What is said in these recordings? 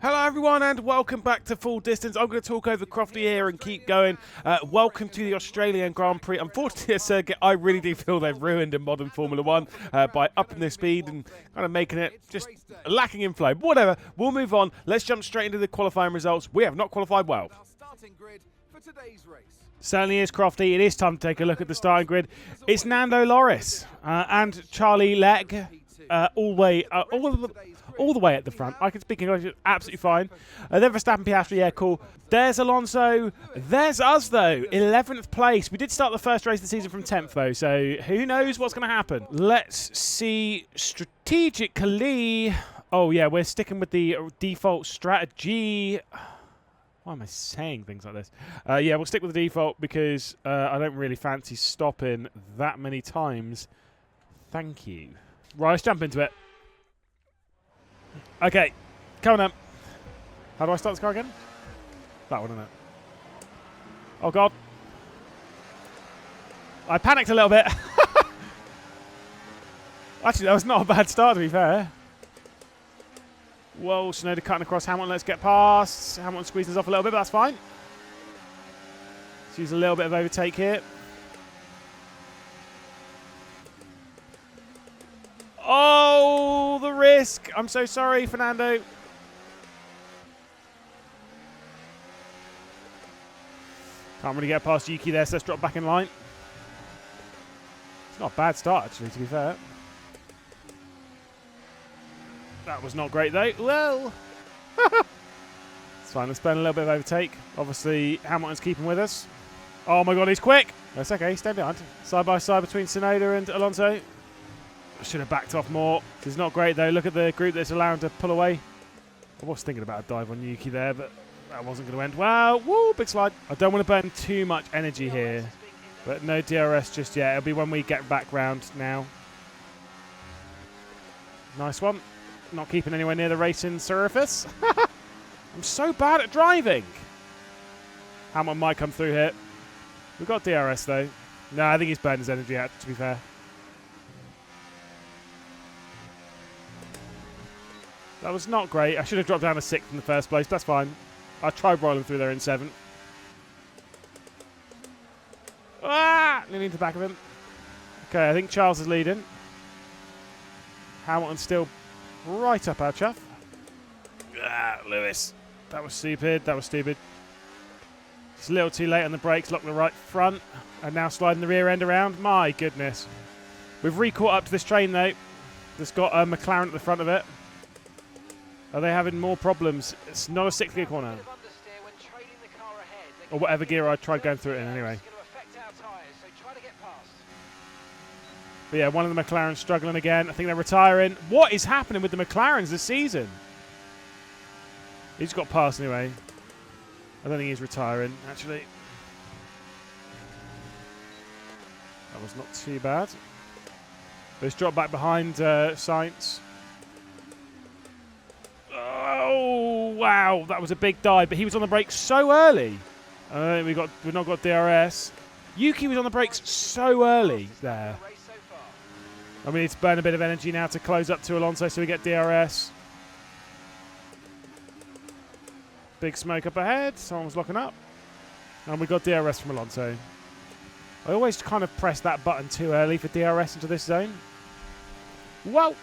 Hello everyone and welcome back to Full Distance. I'm going to talk over Crofty here and keep going. Welcome to the Australian Grand Prix. Unfortunately, a circuit I really do feel they've ruined in modern Formula 1 by upping their speed and kind of making it just lacking in flow. But whatever, we'll move on. Let's jump straight into the qualifying results. We have not qualified well. Certainly is, Crofty. It is time to take a look at the starting grid. It's Nando Loris and Charlie Leck all the way at the front. I can speak English absolutely fine. Then Verstappen, Piastri, yeah, cool. There's Alonso. There's us, though. 11th place. We did start the first race of the season from 10th, though, so who knows what's going to happen. Let's see strategically. Oh, yeah, we're sticking with the default strategy. Why am I saying things like this? Yeah, we'll stick with the default because I don't really fancy stopping that many times. Thank you. Right, let's jump into it. Okay, coming up. How do I start this car again? That one, isn't it? Oh, God. I panicked a little bit. Actually, that was not a bad start, to be fair. Whoa, Tsunoda cutting across Hamilton. Let's get past. Hamilton squeezes off a little bit, but that's fine. Let's use a little bit of overtake here. Oh, the risk. I'm so sorry, Fernando. Can't really get past Yuki there, so let's drop back in line. It's not a bad start, actually, to be fair. That was not great, though. Well, it's fine. Let's burn a little bit of overtake. Obviously, Hamilton's keeping with us. Oh, my God, he's quick. That's okay. Stay behind. Side by side between Tsunoda and Alonso. Should have backed off more. This is not great, though. Look at the group that's allowed to pull away. I was thinking about a dive on Yuki there, but that wasn't going to end well. Woo, big slide. I don't want to burn too much energy here, but no DRS just yet. It'll be when we get back round now. Nice one. Not keeping anywhere near the racing surface. I'm so bad at driving. Hamilton might come through here. We've got DRS, though. No, I think he's burned his energy out, to be fair. That was not great. I should have dropped down to 6th in the first place. That's fine. I tried rolling through there in 7th. Ah! Nearly into the back of him. Okay, I think Charles is leading. Hamilton's still right up our chuff. Ah, Lewis. That was stupid. That was stupid. It's a little too late on the brakes. Lock the right front. And now sliding the rear end around. My goodness. We've re-caught up to this train, though. That's got a McLaren at the front of it. Are they having more problems? It's not a 6th gear corner. Or whatever gear I tried going through it in anyway. But yeah, one of the McLarens struggling again. I think they're retiring. What is happening with the McLarens this season? He's got past anyway. I don't think he's retiring, actually. That was not too bad. But he's dropped back behind Sainz. Oh, wow. That was a big dive, but he was on the brakes so early. We've not got DRS. Yuki was on the brakes so early there. I mean, it's burn a bit of energy now to close up to Alonso so we get DRS. Big smoke up ahead. Someone was locking up. And we got DRS from Alonso. I always kind of press that button too early for DRS into this zone. Whoa!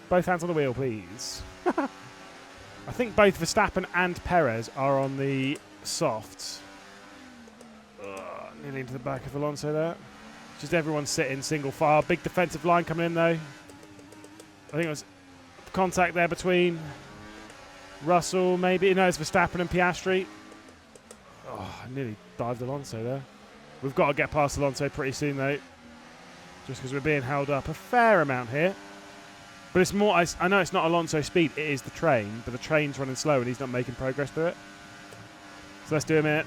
Both hands on the wheel, please. I think both Verstappen and Perez are on the softs. Nearly into the back of Alonso there. Just everyone sitting single file. Big defensive line coming in, though. I think it was contact there between Russell, maybe. No, it's Verstappen and Piastri. Oh, I nearly dived Alonso there. We've got to get past Alonso pretty soon, though. Just because we're being held up a fair amount here. But it's more, I know it's not Alonso's speed, it is the train, but the train's running slow and he's not making progress through it. So let's do a minute.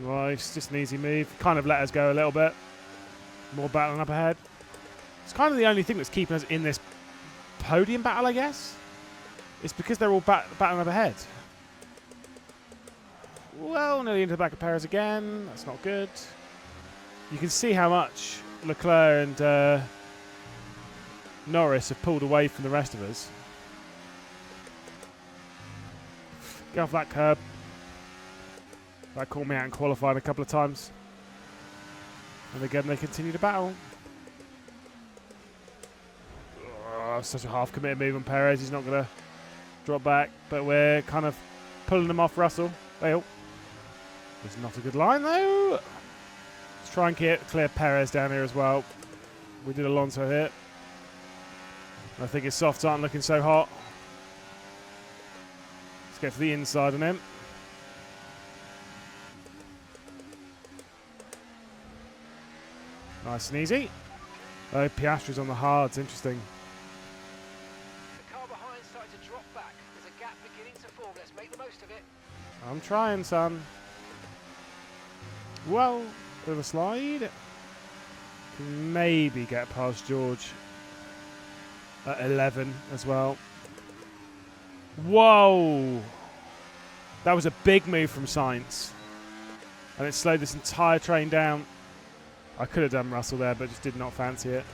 Nice, just an easy move. Kind of let us go a little bit. More battling up ahead. It's kind of the only thing that's keeping us in this podium battle, I guess. It's because they're all battling up ahead. Well, nearly into the back of Perez again. That's not good. You can see how much Leclerc and Norris have pulled away from the rest of us. Get off that curb. That caught me out in qualifying a couple of times. And again, they continue to battle. Oh, such a half-committed move on Perez. He's not going to drop back. But we're kind of pulling him off Russell. Well, it's not a good line, though. Let's try and clear Perez down here as well. We did Alonso here. I think his softs aren't looking so hot. Let's get to the inside on him. Nice and easy. Oh, Piastri's on the hards. Interesting. The car behind started to drop back. There's a gap beginning to form. Let's make the most of it. I'm trying, son. Well, bit of a slide. Can maybe get past George at 11 as well. Whoa! That was a big move from Sainz. And it slowed this entire train down. I could have done Russell there, but just did not fancy it.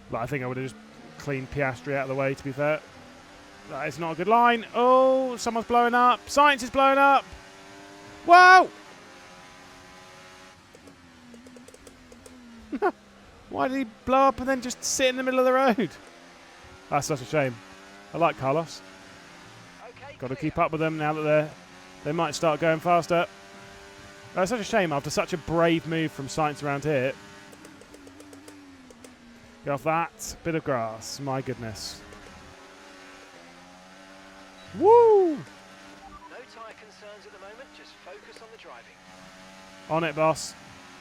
But I think I would have just cleaned Piastri out of the way, to be fair. That is not a good line. Oh, someone's blowing up. Sainz is blowing up. Whoa! Why did he blow up and then just sit in the middle of the road? That's such a shame. I like Carlos. Okay, Got to keep up with them now that they might start going faster. That's such a shame after such a brave move from Sainz around here. Get off that. Bit of grass. My goodness. Woo! No tyre concerns at the moment. Just focus on the driving. On it, boss.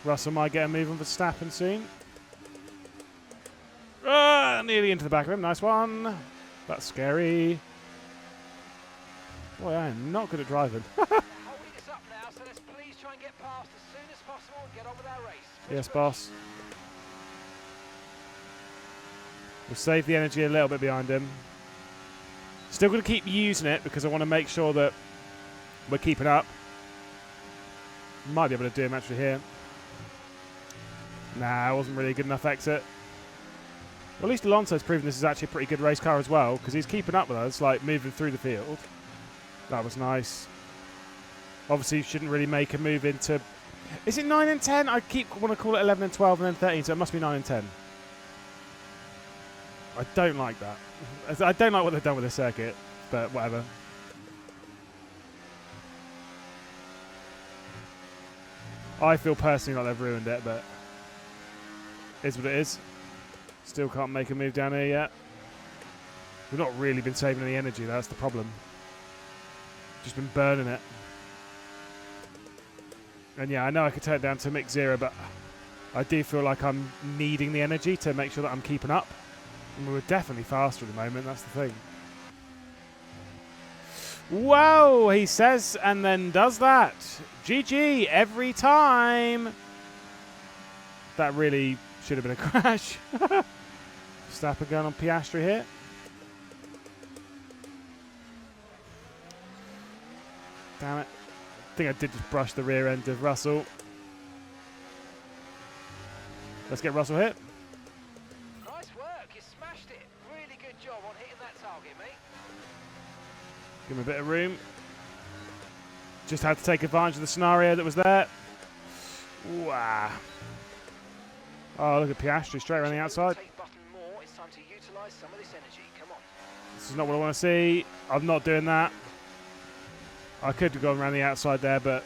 Russell might get a move on Verstappen soon. Nearly into the back of him. Nice one. That's scary. Boy, I am not good at driving. Holding us up now, so let's please try and get past as soon as possible and get on with our race. Yes, boss. We'll save the energy a little bit behind him. Still going to keep using it because I want to make sure that we're keeping up. Might be able to do him actually here. Nah, it wasn't really a good enough exit. Well, at least Alonso's proven this is actually a pretty good race car as well, because he's keeping up with us, like moving through the field. That was nice. Obviously, you shouldn't really make a move into... Is it 9 and 10? I want to call it 11 and 12 and then 13, so it must be 9 and 10. I don't like that. I don't like what they've done with the circuit, but whatever. I feel personally like they've ruined it, but it is what it is. Still can't make a move down here yet. We've not really been saving any energy, that's the problem. Just been burning it. And yeah, I know I could turn it down to mix 0, but I do feel like I'm needing the energy to make sure that I'm keeping up. And we're definitely faster at the moment, that's the thing. Whoa, he says, and then does that. GG every time. That really should have been a crash. Verstappen going on Piastri here. Damn it. I think I did just brush the rear end of Russell. Let's get Russell hit. Nice work, you smashed it. Really good job on hitting that target, mate. Give him a bit of room. Just had to take advantage of the scenario that was there. Wow. Oh, look at Piastri straight around the outside. Take button more. It's time to utilize some of this energy. Come on. This is not what I want to see. I'm not doing that. I could have gone around the outside there, but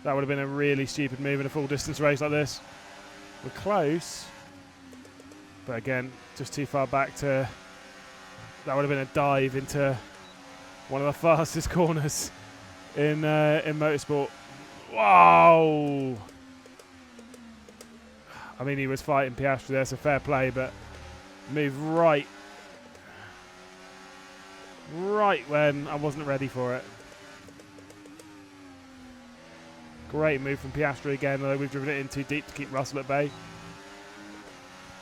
that would have been a really stupid move in a full distance race like this. We're close, but again, just too far back to... That would have been a dive into one of the fastest corners in motorsport. Wow! I mean, he was fighting Piastri there, so fair play, but move right when I wasn't ready for it. Great move from Piastri again, although we've driven it in too deep to keep Russell at bay.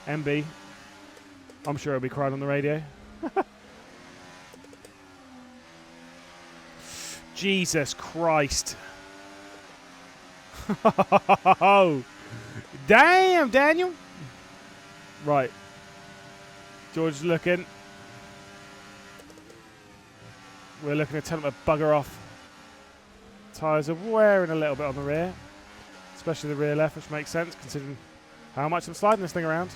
MB, I'm sure he'll be crying on the radio. Jesus Christ. Oh, damn, Daniel. Right. George is looking. We're looking to tell him to bugger off. Tyres are wearing a little bit on the rear, especially the rear left, which makes sense considering how much I'm sliding this thing around.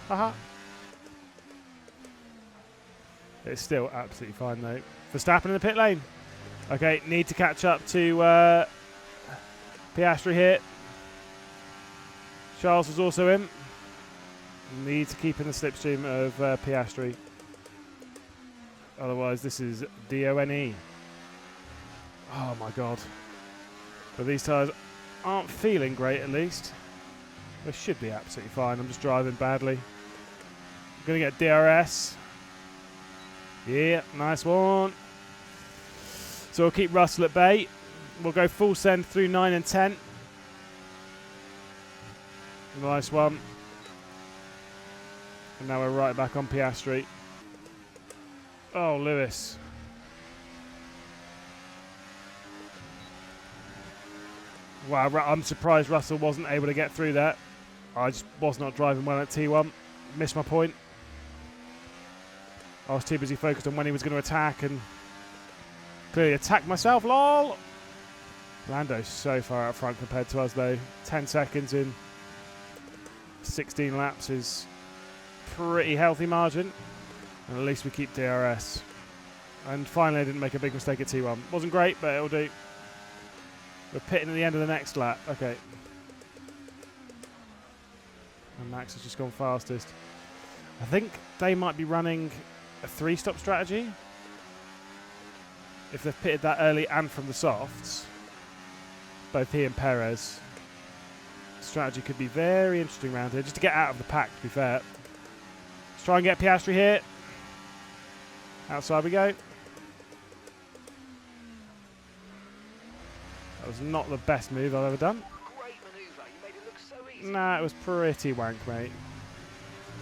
Haha. It's still absolutely fine though. Verstappen in the pit lane. Okay, need to catch up to Piastri here. Charles was also in. Need to keep in the slipstream of Piastri. Otherwise, this is DONE. Oh my god. But these tyres aren't feeling great at least. They should be absolutely fine. I'm just driving badly. I'm going to get DRS. Yeah, nice one. So we'll keep Russell at bay. We'll go full send through 9 and 10. Nice one. And now we're right back on Piastri. Oh, Lewis. Wow, I'm surprised Russell wasn't able to get through that. I just was not driving well at T1. Missed my point. I was too busy focused on when he was going to attack and clearly attacked myself, lol. Lando's so far out front compared to us though. 10 seconds in 16 laps is pretty healthy margin. And at least we keep DRS. And finally I didn't make a big mistake at T1. Wasn't great, but it'll do. We're pitting at the end of the next lap. Okay. And Max has just gone fastest. I think they might be running a 3-stop strategy. If they've pitted that early and from the softs, both he and Perez, the strategy could be very interesting around here, just to get out of the pack, to be fair. Let's try and get Piastri here. Outside we go. That was not the best move I've ever done. Great manoeuvre. You made it look so easy. Nah, it was pretty wank, mate.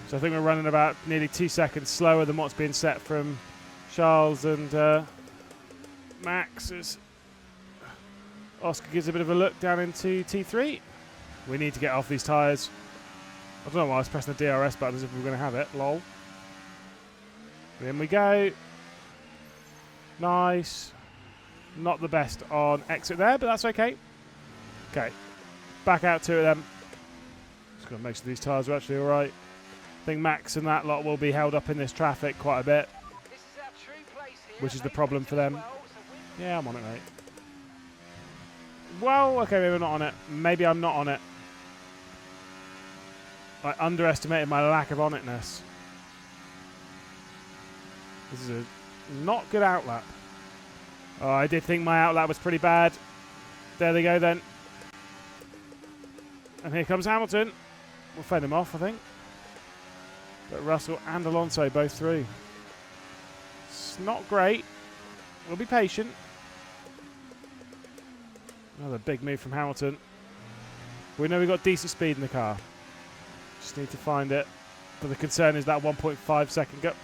So I think we're running about nearly 2 seconds slower than what's being set from Charles and Max. As Oscar gives a bit of a look down into T3. We need to get off these tyres. I don't know why I was pressing the DRS button as if we were going to have it. Lol. In we go. Nice. Not the best on exit there, but that's okay. Okay. Back out to it then. Just got to make sure these tyres are actually alright. I think Max and that lot will be held up in this traffic quite a bit, This is our true place here. which is the problem for them. Well, so Yeah, I'm on it, mate. Well, okay, maybe I'm not on it. Maybe I'm not on it. I underestimated my lack of on itness. This is a not good outlap. Oh, I did think my outlap was pretty bad. There they go then. And here comes Hamilton. We'll fend him off, I think. But Russell and Alonso both through. It's not great. We'll be patient. Another big move from Hamilton. We know we've got decent speed in the car. Just need to find it. But the concern is that 1.5 second gap.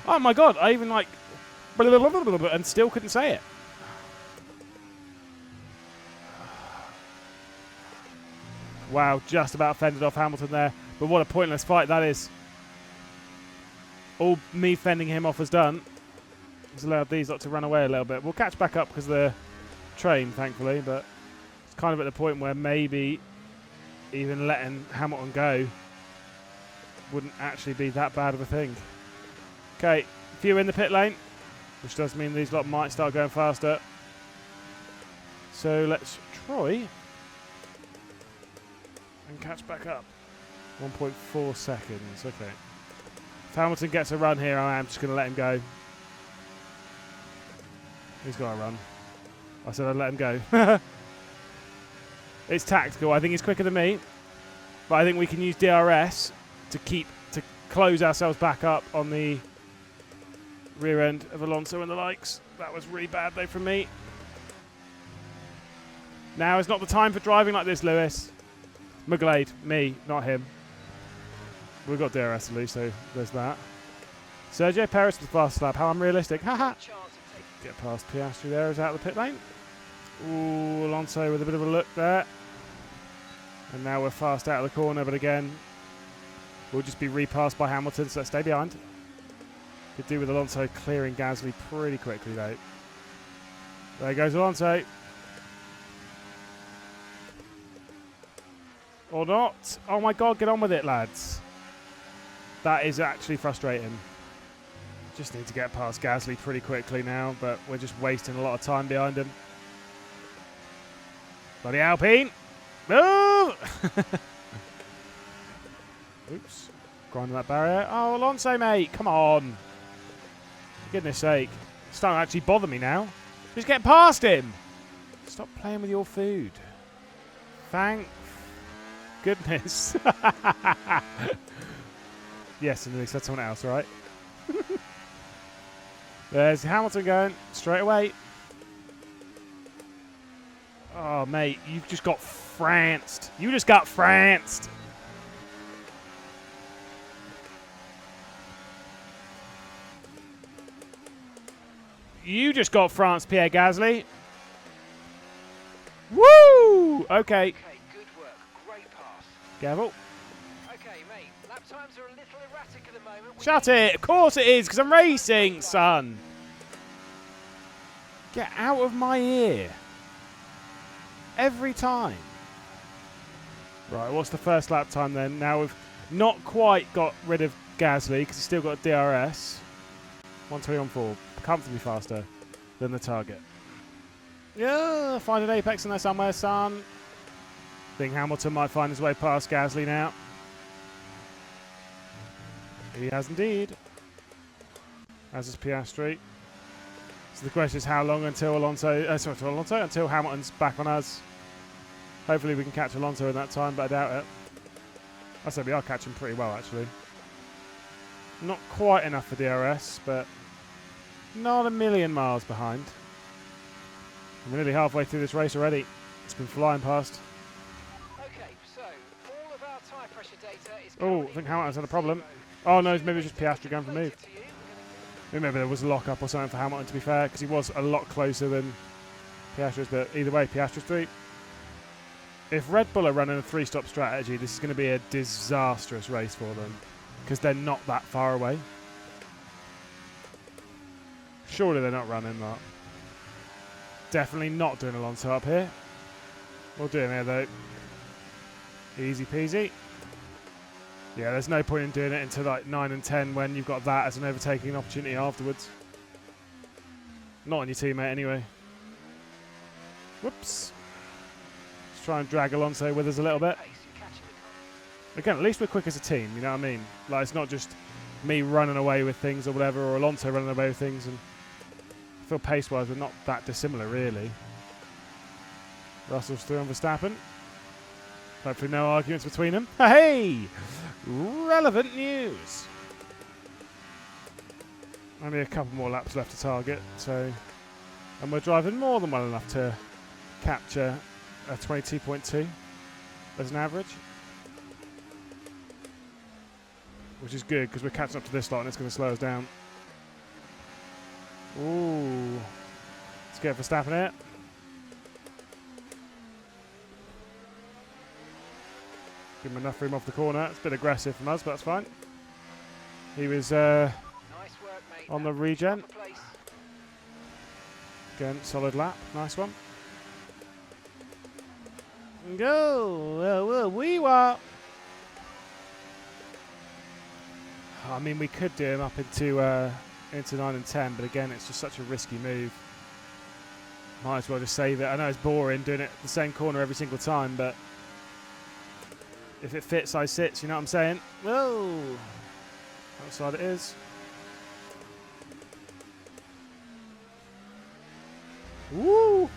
Oh my god, I even like and still couldn't say it. Wow, just about fended off Hamilton there. But what a pointless fight that is. All me fending him off has done has allowed these lot to run away a little bit. We'll catch back up because they're trained, thankfully, but it's kind of at the point where maybe even letting Hamilton go wouldn't actually be that bad of a thing. Okay, few in the pit lane, which does mean these lot might start going faster. So let's try and catch back up. 1.4 seconds, okay. If Hamilton gets a run here, I am just going to let him go. He's got a run. I said I'd let him go. It's tactical. I think he's quicker than me. But I think we can use DRS to close ourselves back up on the rear end of Alonso and the likes. That was really bad though from me. Now is not the time for driving like this, Lewis. McGlade, me, not him. We've got DRS at least, so there's that. Sergio Perez with the fast lap. How unrealistic. Haha. chance of taking Get past Piastri there, is out of the pit lane. Ooh, Alonso with a bit of a look there. And now we're fast out of the corner, but again, we'll just be repassed by Hamilton, so let's stay behind. Could do with Alonso clearing Gasly pretty quickly, though. There goes Alonso. Or not. Oh my god, get on with it, lads. That is actually frustrating. Just need to get past Gasly pretty quickly now, but we're just wasting a lot of time behind him. Bloody Alpine. Move! Oops. Grinding that barrier. Oh, Alonso, mate. Come on. For goodness sake. It's starting to actually bother me now. Just get past him. Stop playing with your food. Thank goodness. Yes, and at least that's someone else, right? There's Hamilton going straight away. Oh, mate, you've just got franced. You just got franced. You just got France, Pierre Gasly. Woo! Okay. Okay, good work. Great pass. Gavel. Okay, mate. Lap times are a little erratic at the moment. Shut it. Of course it is, because I'm racing, son. Get out of my ear. Every time. Right, what's the first lap time then? Now we've not quite got rid of Gasly, because he's still got DRS. 1:3:4. Comfortably faster than the target. Yeah, find an apex in there somewhere, son. Think Hamilton might find his way past Gasly now. He has indeed. As is Piastri. So the question is how long until until Hamilton's back on us. Hopefully we can catch Alonso in that time, but I doubt it. I said we are catching pretty well, actually. Not quite enough for DRS, but not a million miles behind. We're nearly halfway through this race already. It's been flying past. Okay, so all of our tyre pressure data is. Oh, I think Hamilton's had a problem. Oh no, maybe it's just Piastri going for move. Maybe there was a lock-up or something for Hamilton, to be fair, because he was a lot closer than Piastri's, but either way, Piastri's 3. If Red Bull are running a 3-stop strategy, this is going to be a disastrous race for them, because they're not that far away. Surely they're not running that. Definitely not doing Alonso up here. We'll do him here, though. Easy peasy. Yeah, there's no point in doing it until like 9 and 10 when you've got that as an overtaking opportunity afterwards. Not on your teammate anyway. Whoops. Let's try and drag Alonso with us a little bit. Again, at least we're quick as a team, you know what I mean? Like, it's not just me running away with things or whatever, or Alonso running away with things. And I feel pace-wise we're not that dissimilar, really. Russell's through on Verstappen. Hopefully no arguments between them. Hey! Relevant news. Only a couple more laps left to target, so... And we're driving more than well enough to capture a 22.2 as an average. Which is good, because we're catching up to this lot and it's going to slow us down. Ooh. Let's get Verstappen here. Give him enough room off the corner. It's a bit aggressive from us, but that's fine. He was Nice work, mate. on the regen. Again, solid lap. Nice one. Go! We were. I mean, we could do him up into 9 and 10, but again, it's just such a risky move. Might as well just save it. I know it's boring doing it the same corner every single time, but if it fits, I sits. You know what I'm saying? Whoa! Outside it is. Woo!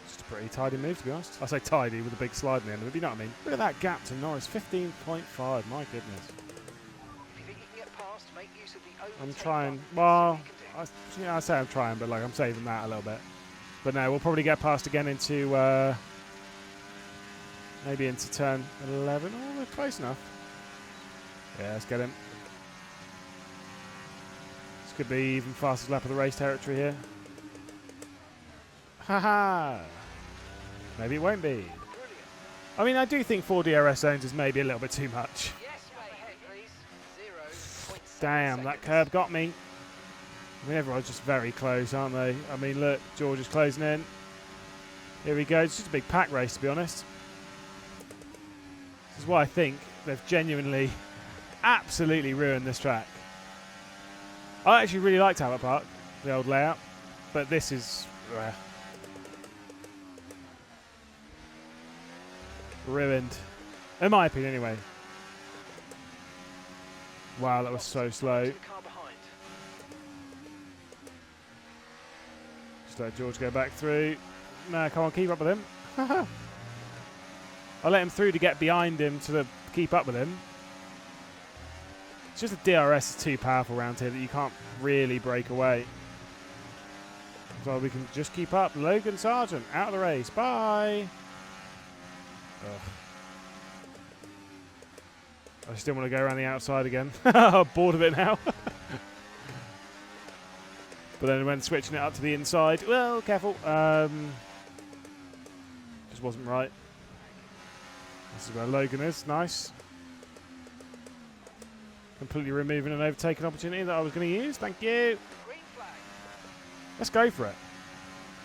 Just a pretty tidy move, to be honest. I say tidy with a big slide in the end of it, but you know what I mean? Look at that gap to Norris, 15.5. My goodness. I'm trying. Well, I say I'm trying, but like I'm saving that a little bit. But no, we'll probably get past again into maybe into turn 11. Oh, we're close enough. Yeah, let's get him. This could be even fastest lap of the race territory here. Haha. Maybe it won't be. Brilliant. I mean, I do think 4 DRS zones is maybe a little bit too much. Yes, mate. Head, please. 0.7 Damn, that seconds. curb got me. I mean, everyone's just very close, aren't they? I mean, look, George is closing in. Here we go. It's just a big pack race, to be honest. This is why I think they've genuinely, absolutely ruined this track. I actually really liked Albert Park, the old layout, but this is ruined. In my opinion, anyway. Wow, that was so slow. To the car behind. Just let George go back through. No, come on, keep up with him. I let him through to get behind him to keep up with him. It's just the DRS is too powerful around here that you can't really break away. So we can just keep up. Logan Sargent out of the race. Bye. Ugh. I still want to go around the outside again. I'm bored of it now. But then when switching it up to the inside, well, careful. Just wasn't right. This is where Logan is. Nice. Completely removing an overtaking opportunity that I was going to use. Thank you. Green flag. Let's go for it.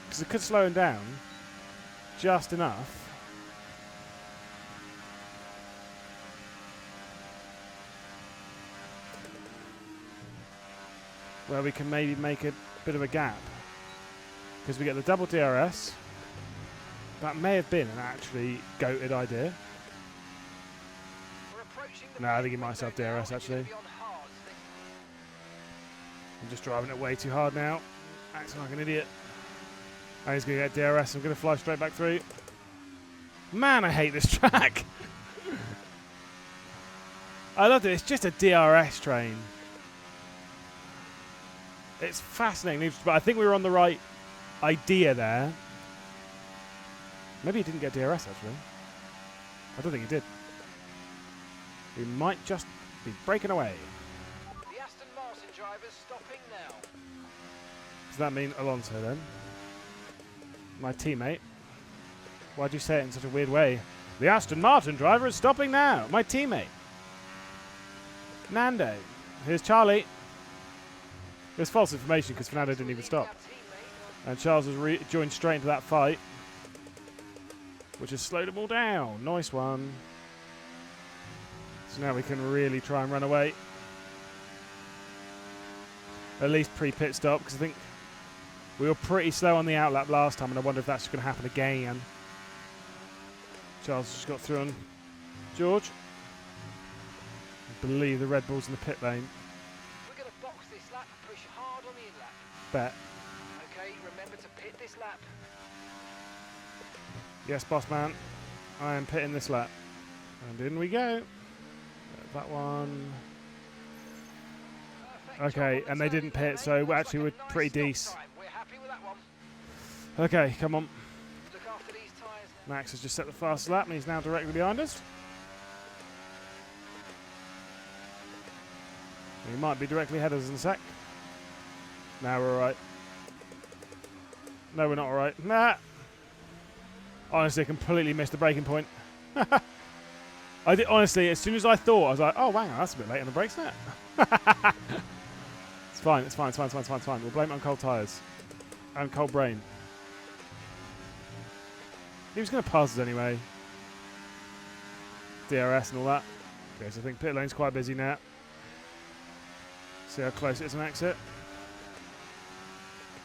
Because it could slow him down just enough. Where we can maybe make a bit of a gap. Because we get the double DRS. That may have been an actually goated idea. We're approaching the No, I think he might have now. DRS actually. Be on hard. I'm just driving it way too hard now. Acting like an idiot. And he's going to get DRS. I'm going to fly straight back through. Man, I hate this track. I love it. It's just a DRS train. It's fascinating. But I think we were on the right idea there. Maybe he didn't get DRS, actually. I don't think he did. He might just be breaking away. The Aston Martin driver's stopping now. Does that mean Alonso, then? My teammate. Why'd you say it in such a weird way? The Aston Martin driver is stopping now. My teammate. Nando. Here's Charlie. There's false information because Fernando didn't even stop. Our teammate. And Charles has joined straight into that fight, which has slowed them all down. Nice one. So now we can really try and run away. At least pre-pit stop, because I think we were pretty slow on the outlap last time, and I wonder if that's going to happen again. Charles just got through on George. I believe the Red Bull's in the pit lane. We're going to box this lap and push hard on the in-lap. Bet. Okay, remember to pit this lap. Yes, boss man. I am pitting this lap. And in we go. That one. Perfect Okay, job on and the they turn didn't there, pit, mate. so Looks actually like we're a nice pretty stop decent. time. We're happy with that one. Okay, come on. Look after these tyres. Max has just set the fastest lap, and he's now directly behind us. He might be directly ahead of us in a sec. Now we're alright. No, we're not alright. Nah. Honestly, I completely missed the braking point. I did, honestly, as soon as I thought, I was like, oh, hang on, that's a bit late on the brakes, isn't it? It's fine, it's fine, it's fine, it's fine, it's fine, it's fine. We'll blame it on cold tyres. And cold brain. He was going to pass us anyway. DRS and all that. Okay, so I think pit lane's quite busy now. See how close it is an exit.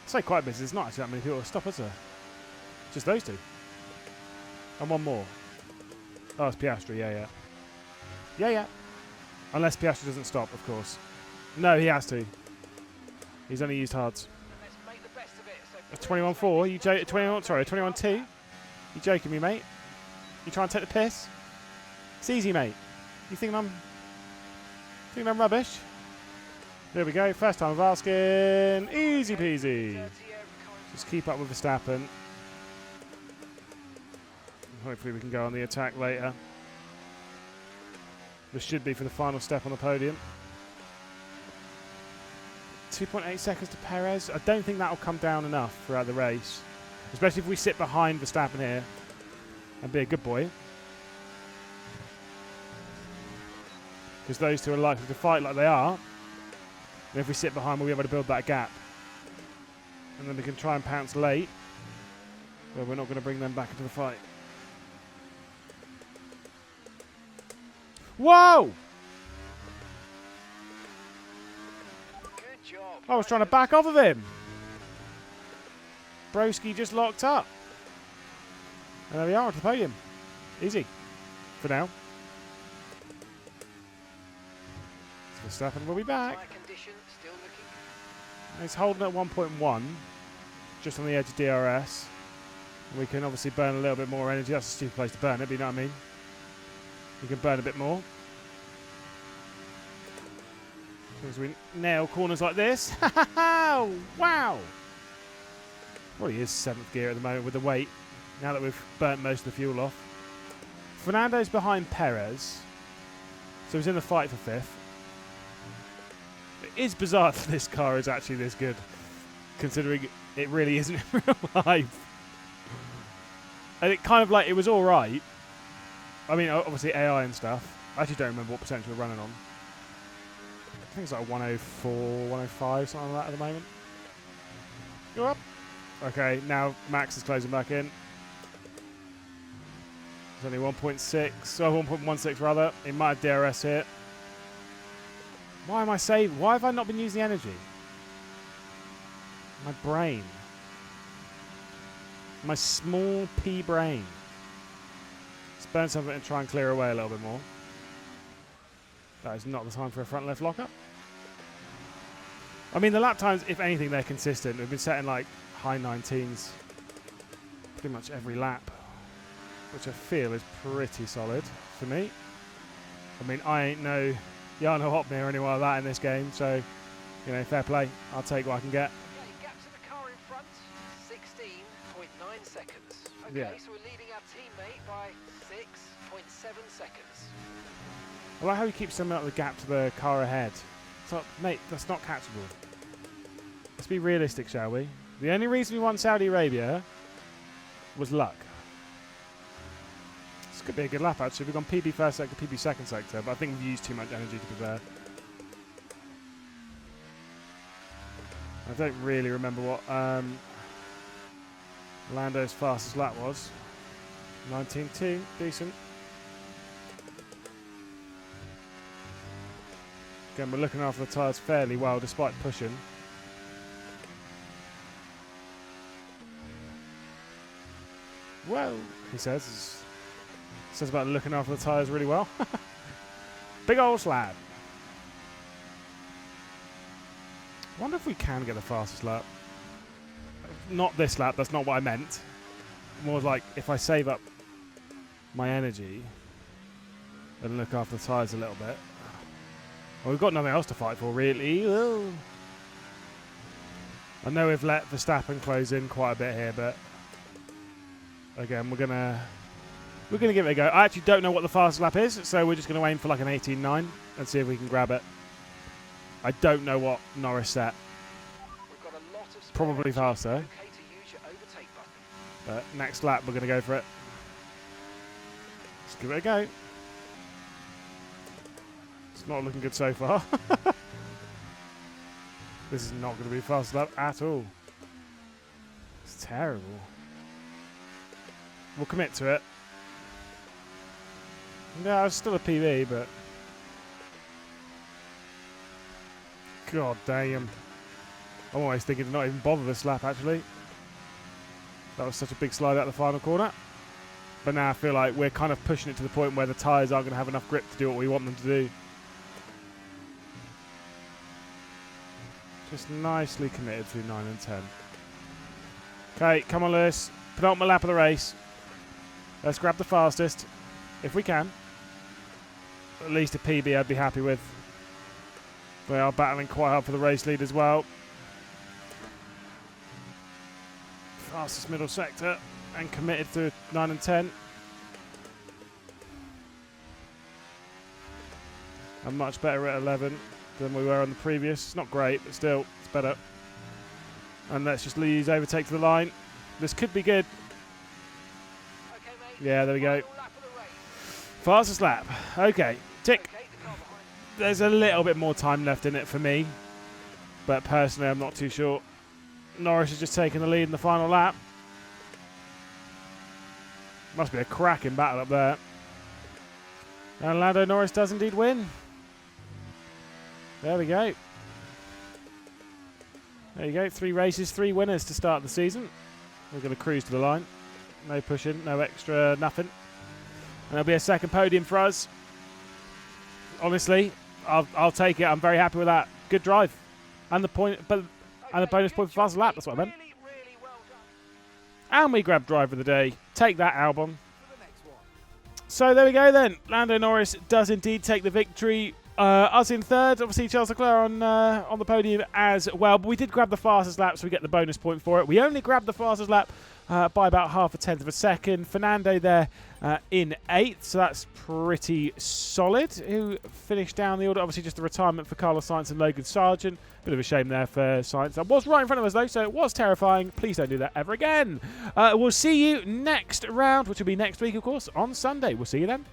I say quite busy, there's not actually that many people to stop, is there? Just those two. And one more. Oh, it's Piastri, yeah. Yeah. Unless Piastri doesn't stop, of course. No, he has to. He's only used hards. Let's make the best of it. So 21-4, you 21-2. You joking me, mate? You trying to take the piss? It's easy, mate. You think I'm rubbish? There we go. First time of asking. Easy peasy. Just keep up with Verstappen. Hopefully we can go on the attack later. This should be for the final step on the podium. 2.8 seconds to Perez. I don't think that will come down enough throughout the race. Especially if we sit behind Verstappen here and be a good boy. Because those two are likely to fight like they are. And if we sit behind, we'll be able to build that gap. And then we can try and pounce late. But we're not going to bring them back into the fight. Whoa! Good job. I was trying to back off of him. Broski just locked up. And there we are, onto the podium. Easy. For now. Verstappen will be back. Tyre condition still looking. He's holding at 1.1. Just on the edge of DRS. We can obviously burn a little bit more energy. That's a stupid place to burn it, but you know what I mean? You can burn a bit more. As we nail corners like this. Wow! Probably is 7th gear at the moment with the weight, now that we've burnt most of the fuel off. Fernando's behind Perez, so he's in the fight for 5th. It is bizarre that this car is actually this good, considering it really isn't in real life. And it kind of like, it was alright. I mean, obviously AI and stuff. I actually don't remember what percentage we're running on. I think it's like 104, 105, something like that at the moment. Go up. Okay, now Max is closing back in. It's only 1.6, oh, 1.16 rather. He might have DRS here. Why am I saving? Why have I not been using the energy? My brain. My small pea brain. Let's burn some of it and try and clear away a little bit more. That is not the time for a front left lockup. I mean, the lap times, if anything, they're consistent. We've been setting like high 19s pretty much every lap, which I feel is pretty solid for me. I mean, I ain't no Jarno Hopmir or anyone like that in this game, so, you know, fair play. I'll take what I can get. Okay, gap to the car in front, 16.9 seconds. Okay, Yeah. so we're leading our teammate by 6.7 seconds. I like how he keeps summing up the gap to the car ahead. So, mate, that's not catchable. Let's be realistic, shall we? The only reason we won Saudi Arabia was luck. This could be a good lap, actually. We've gone PB first sector, PB second sector, but I think we've used too much energy to be fair. I don't really remember what Lando's fastest lap was. 19.2, decent. Again, we're looking after the tyres fairly well despite pushing. Well, he says about looking after the tyres really well. Big old slab. I wonder if we can get the fastest lap. Not this lap, that's not what I meant. More like if I save up my energy and look after the tyres a little bit. Well, we've got nothing else to fight for, really. Ugh. I know we've let Verstappen close in quite a bit here, but again, we're gonna give it a go. I actually don't know what the fastest lap is, so we're just gonna aim for like an 18.9 and see if we can grab it. I don't know what Norris set. We've got a lot of spare Probably energy. faster. Okay to use your overtake button. But next lap, we're gonna go for it. Let's give it a go. It's not looking good so far. This is not going to be fast lap at all. It's terrible. We'll commit to it. No, it's still a PB, but god damn. I'm always thinking to not even bother this lap, actually. That was such a big slide out the final corner. But now I feel like we're kind of pushing it to the point where the tyres aren't going to have enough grip to do what we want them to do. Just nicely committed through 9 and 10. Okay, come on, Lewis. Penultimate lap of the race. Let's grab the fastest, if we can. At least a PB I'd be happy with. They are battling quite hard for the race lead as well. Fastest middle sector and committed through 9 and 10. And much better at 11 than we were on the previous. It's not great, but still, it's better. And let's just use overtake to the line. This could be good. Okay, mate. Yeah, there we go. Final lap of the race. Fastest lap. Okay, tick. Okay, the car behind. There's a little bit more time left in it for me, but personally I'm not too sure. Norris is just taking the lead in the final lap. Must be a cracking battle up there. And Lando Norris does indeed win. There we go. There you go, 3 races, 3 winners to start the season. We're going to cruise to the line. No pushing, no extra nothing. And there'll be a second podium for us. Honestly, I'll take it. I'm very happy with that. Good drive. And the point, and the bonus point for fastest lap, that's what I meant. Really, really well done. And we grab driver of the day. Take that, Albon. For the next one. So there we go then. Lando Norris does indeed take the victory. Us in third, obviously Charles Leclerc on the podium as well. But we did grab the fastest lap, so we get the bonus point for it. We only grabbed the fastest lap by about 0.5 of a second. Fernando there in 8th, so that's pretty solid. Who finished down the order? Obviously just the retirement for Carlos Sainz and Logan Sargent. Bit of a shame there for Sainz. That was right in front of us though, so it was terrifying. Please don't do that ever again. We'll see you next round, which will be next week, of course, on Sunday. We'll see you then.